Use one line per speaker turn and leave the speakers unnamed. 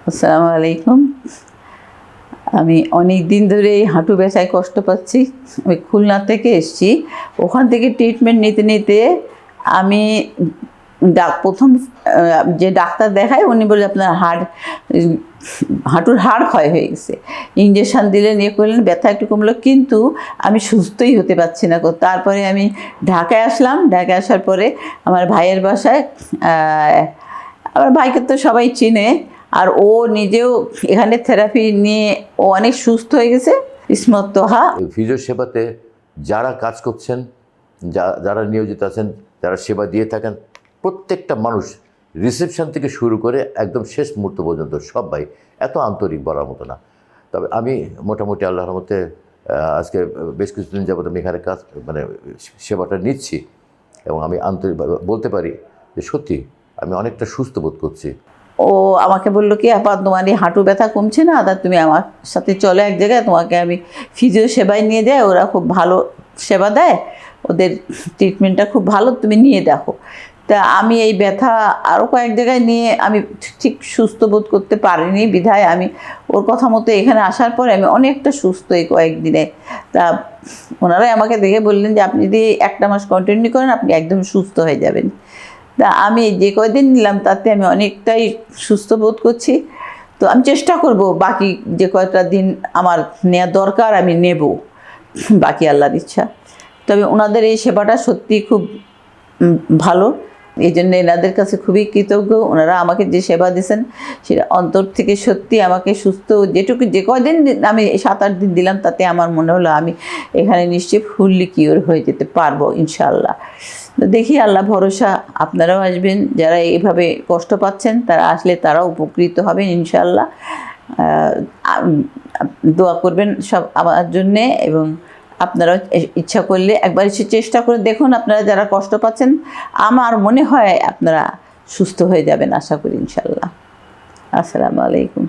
আসসালামু আলাইকুম। আমি অনেক দিন ধরে এই হাঁটু ব্যথায় কষ্ট পাচ্ছি। আমি খুলনা থেকে এসেছি। ওখান থেকে ট্রিটমেন্ট নিতে নিতে আমি প্রথম যে ডাক্তার দেখায় উনি বলে আপনার হাঁটুর হাড় ক্ষয় হয়ে গেছে। ইঞ্জেকশান দিলেন, ইয়ে করলেন, ব্যথা একটু কমলো, কিন্তু আমি সুস্থই হতে পারছি না। তারপরে আমি ঢাকায় আসলাম। ঢাকায় আসার পরে আমার ভাইয়ের বাসায়, আমার ভাইকে তো সবাই চিনে, আর ও নিজেও এখানে থেরাপি নিয়ে ও অনেক সুস্থ হয়ে গেছে। ইসমত তোহা।
ফিজিও সেবাতে যারা কাজ করছেন, যারা নিয়োজিত আছেন, যারা সেবা দিয়ে থাকেন, প্রত্যেকটা মানুষ রিসেপশন থেকে শুরু করে একদম শেষ মুহূর্ত পর্যন্ত সবাই এত আন্তরিক বলার মতো না। তবে আমি মোটামুটি আল্লাহর রহমতে আজকে বেশ কিছুদিন যাবত আমি এখানে সেবাটা নিচ্ছি, এবং আমি আন্তরিকভাবে বলতে পারি যে সত্যি আমি অনেকটা সুস্থ বোধ করছি।
ও আমাকে বললো কি, আপা তোমার এই হাঁটু ব্যথা কমছে না, তা তুমি আমার সাথে চলো এক জায়গায়, তোমাকে আমি ফিজিও সেবায় নিয়ে যাই, ওরা খুব ভালো সেবা দেয়, ওদের ট্রিটমেন্টটা খুব ভালো, তুমি নিয়ে দেখো। তা আমি এই ব্যথা আরও কয়েক জায়গায় নিয়ে আমি ঠিক সুস্থ বোধ করতে পারিনি, বিধায় আমি ওর কথা মতো এখানে আসার পরে আমি অনেকটা সুস্থ এই কয়েকদিনে। তা ওনারাই আমাকে দেখে বললেন যে আপনি যদি একটা মাস কন্টিনিউ করেন আপনি একদম সুস্থ হয়ে যাবেন। তা আমি যে কয়দিন নিলাম তাতে আমি অনেকটাই সুস্থ বোধ করছি। তো আমি চেষ্টা করব বাকি যে কয়টা দিন আমার নেওয়া দরকার আমি নেব, বাকি আল্লাহর ইচ্ছা। তবে ওনাদের এই সেবাটা সত্যি খুব ভালো, এই জন্য এনাদের কাছে খুবই কৃতজ্ঞ। ওনারা আমাকে যে সেবা দিয়েছেন সেটা অন্তর থেকে সত্যি আমাকে সুস্থ, যে কয়দিন আমি 7-8 দিন দিলাম তাতে আমার মনে হলো আমি এখানে নিশ্চয়ই ফুললি কিওর হয়ে যেতে পারবো ইনশাআল্লাহ। তো দেখি, আল্লাহ ভরসা, আপনারাও আসবেন, যারা এইভাবে কষ্ট পাচ্ছেন তারা আসলে তারাও উপকৃত হবেন ইনশাআল্লাহ। দোয়া করবেন সব আমার জন্যে, এবং আপনারাও ইচ্ছা করলে একবার এসে চেষ্টা করে দেখুন। আপনারা যারা কষ্ট পাচ্ছেন আমার মনে হয় আপনারা সুস্থ হয়ে যাবেন, আশা করি ইনশাআল্লাহ। আসসালামু আলাইকুম।